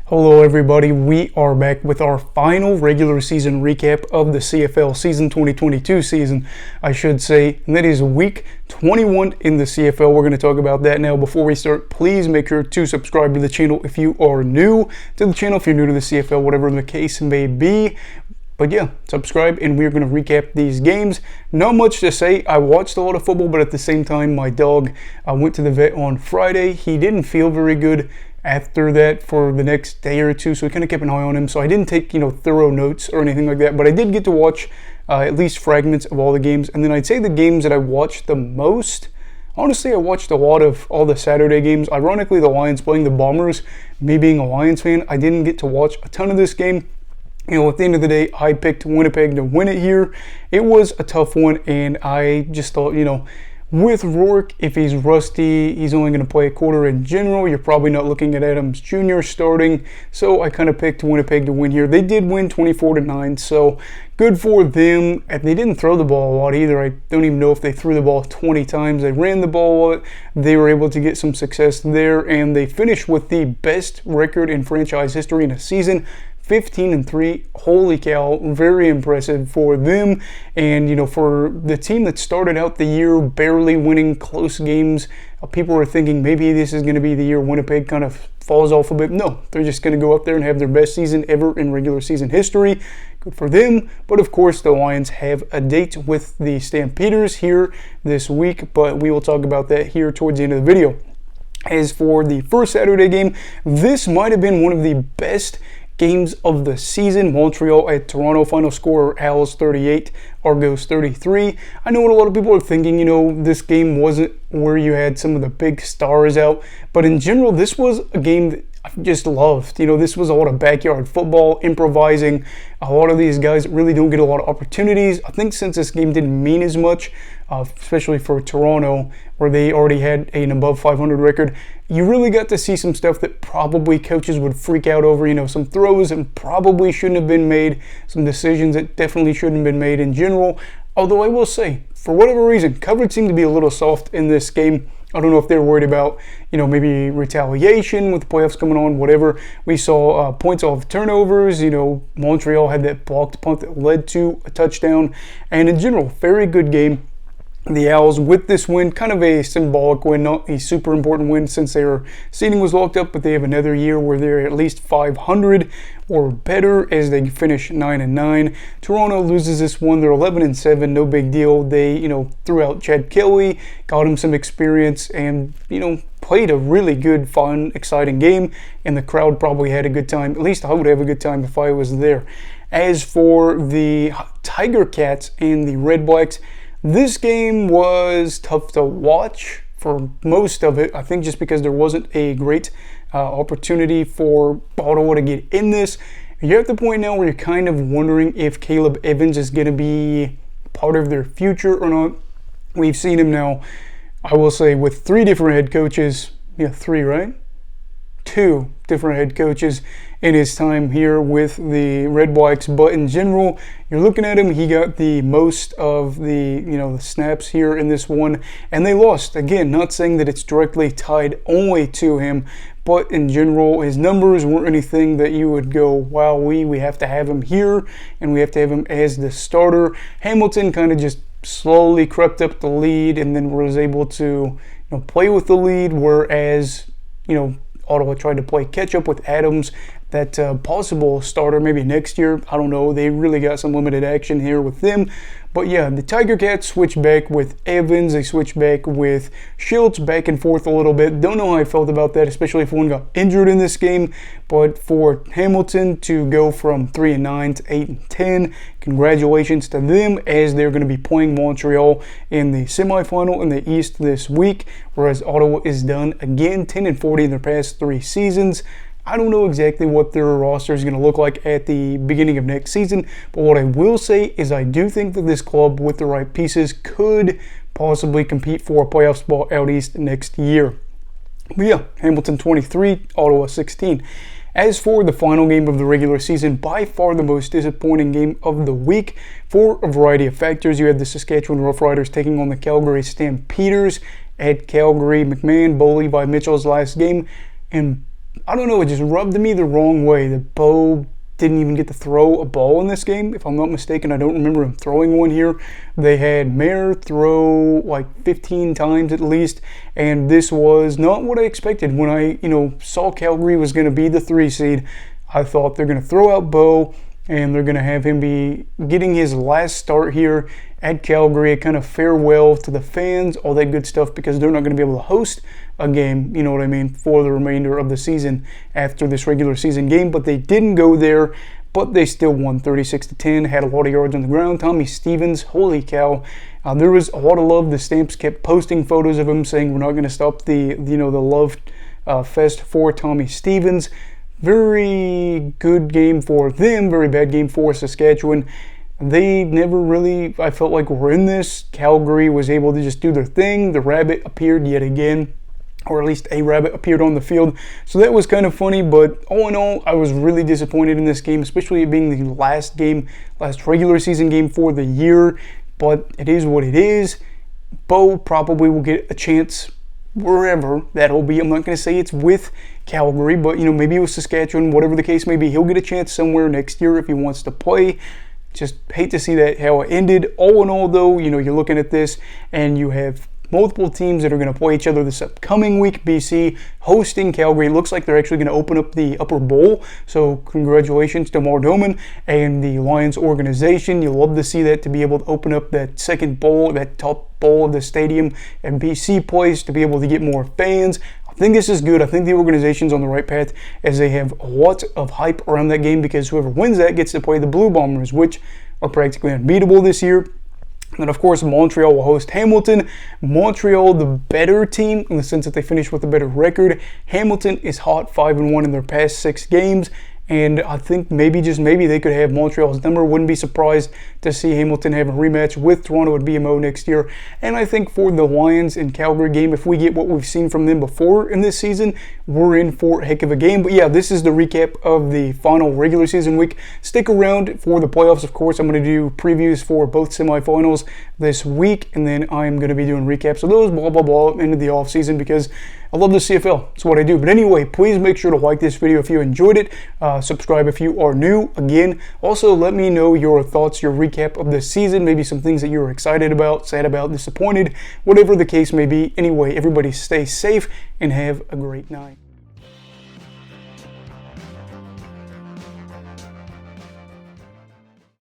Hello everybody, we are back with our final regular season recap of the CFL season 2022 season, I should say, and that is week 21 in the CFL. We're going to talk about that now. Before we start, please make sure to subscribe to the channel if you are new to the channel, if you're new to the CFL, whatever the case may be. But yeah, subscribe and we're going to recap these games. Not much to say. I watched a lot of football, but at the same time, my dog went to the vet on Friday. He didn't feel very good after that for the next day or two, so we kind of kept an eye on him. So I didn't take, thorough notes or anything like that, but I did get to watch at least fragments of all the games. And then I'd say the games that I watched the most, honestly, I watched a lot of all the Saturday games. Ironically, the Lions playing the Bombers, me being a Lions fan, I didn't get to watch a ton of this game. At the end of the day, I picked Winnipeg to win it here. It was a tough one, and I just thought, with Rourke, if he's rusty, he's only going to play a quarter in general. You're probably not looking at Adams Jr. starting, so I kind of picked Winnipeg to win here. They did win 24-9, so good for them. And they didn't throw the ball a lot either. I don't even know if they threw the ball 20 times. They ran the ball a lot. They were able to get some success there, and they finished with the best record in franchise history in a season. 15-3, holy cow, very impressive for them. And for the team that started out the year barely winning close games, people were thinking maybe this is going to be the year Winnipeg kind of falls off a bit. No, they're just going to go up there and have their best season ever in regular season history. Good for them. But of course, the Lions have a date with the Stampeders here this week, but we will talk about that here towards the end of the video. As for the first Saturday game, this might have been one of the best games of the season. Montreal at Toronto, final score Owls 38, Argos 33. I know what a lot of people are thinking, this game wasn't where you had some of the big stars out, but in general, this was a game that I just loved. This was a lot of backyard football, improvising. A lot of these guys really don't get a lot of opportunities. I think since this game didn't mean as much, especially for Toronto, where they already had an above 500 record, you really got to see some stuff that probably coaches would freak out over, some throws that probably shouldn't have been made, some decisions that definitely shouldn't have been made in general. Although I will say, for whatever reason, coverage seemed to be a little soft in this game. I don't know if they're worried about, maybe retaliation with the playoffs coming on, whatever. We saw points off turnovers. Montreal had that blocked punt that led to a touchdown. And in general, very good game. The Owls, with this win, kind of a symbolic win, not a super important win since their seeding was locked up, but they have another year where they're at least 500 or better as they finish 9-9. Toronto loses this one. They're 11-7, no big deal. They, threw out Chad Kelly, got him some experience, and, played a really good, fun, exciting game, and the crowd probably had a good time. At least I would have a good time if I was there. As for the Tiger Cats and the Red Blacks, this game was tough to watch for most of it, I think, just because there wasn't a great opportunity for Ottawa to get in this. You're at the point now where you're kind of wondering if Caleb Evans is going to be part of their future or not. We've seen him now, I will say, with three different head coaches. Yeah, three, right? Two different head coaches in his time here with the Red Blacks, but in general, you're looking at him, he got the most of the the snaps here in this one, and they lost. Again, not saying that it's directly tied only to him, but in general, his numbers weren't anything that you would go, wow, we have to have him here, and we have to have him as the starter. Hamilton kind of just slowly crept up the lead, and then was able to play with the lead, whereas Ottawa tried to play catch up with Adams, that possible starter maybe next year. I don't know. They really got some limited action here with them. But yeah, the Tiger Cats switched back with Evans. They switched back with Schultz, back and forth a little bit. Don't know how I felt about that, especially if one got injured in this game. But for Hamilton to go from 3-9 to 8-10, congratulations to them, as they're going to be playing Montreal in the semifinal in the East this week, whereas Ottawa is done again 10-40 in their past three seasons. I don't know exactly what their roster is going to look like at the beginning of next season, but what I will say is I do think that this club, with the right pieces, could possibly compete for a playoff spot out East next year. But yeah, Hamilton 23, Ottawa 16. As for the final game of the regular season, by far the most disappointing game of the week for a variety of factors. You had the Saskatchewan Roughriders taking on the Calgary Stampeders at Calgary. McMahon, Bo Levi Mitchell's last game, and I don't know, it just rubbed me the wrong way that Bo didn't even get to throw a ball in this game. If I'm not mistaken, I don't remember him throwing one here. They had Mayer throw like 15 times at least, and this was not what I expected. When I, saw Calgary was going to be the 3 seed, I thought they're going to throw out Bo, and they're going to have him be getting his last start here at Calgary, a kind of farewell to the fans, all that good stuff, because they're not going to be able to host a game, you know what I mean, for the remainder of the season after this regular season game. But they didn't go there, but they still won 36-10, had a lot of yards on the ground. Tommy Stevens, holy cow. There was a lot of love. The Stamps kept posting photos of him saying we're not going to stop the love fest for Tommy Stevens. Very good game for them, very bad game for Saskatchewan. They never really, I felt like, were in this. Calgary was able to just do their thing. The rabbit appeared yet again, or at least a rabbit appeared on the field. So that was kind of funny, but all in all, I was really disappointed in this game, especially it being the last regular season game for the year. But it is what it is. Bo probably will get a chance wherever that'll be. I'm not going to say it's with Calgary, but maybe with Saskatchewan, whatever the case may be, he'll get a chance somewhere next year if he wants to play. Just hate to see that how it ended. All in all, though, you're looking at this and you have multiple teams that are going to play each other this upcoming week. BC hosting Calgary. It looks like they're actually going to open up the Upper Bowl. So congratulations to Mar Doman and the Lions organization. You love to see that, to be able to open up that second bowl, that top bowl of the stadium and BC plays, to be able to get more fans. I think this is good. I think the organization's on the right path, as they have a lot of hype around that game, because whoever wins that gets to play the Blue Bombers, which are practically unbeatable this year. And of course, Montreal will host Hamilton. Montreal, the better team in the sense that they finished with a better record. Hamilton is hot, 5-1 in their past 6 games. And I think maybe, just maybe, they could have Montreal's number. Wouldn't be surprised to see Hamilton have a rematch with Toronto at BMO next year. And I think for the Lions and Calgary game, if we get what we've seen from them before in this season, we're in for a heck of a game. But yeah, this is the recap of the final regular season week. Stick around for the playoffs, of course. I'm going to do previews for both semifinals this week, and then I'm going to be doing recaps of those, blah, blah, blah, into the off season, because I love the CFL. It's what I do. But anyway, please make sure to like this video if you enjoyed it. Subscribe if you are new. Again, also let me know your thoughts, your recap of the season, maybe some things that you're excited about, sad about, disappointed, whatever the case may be. Anyway, everybody stay safe and have a great night.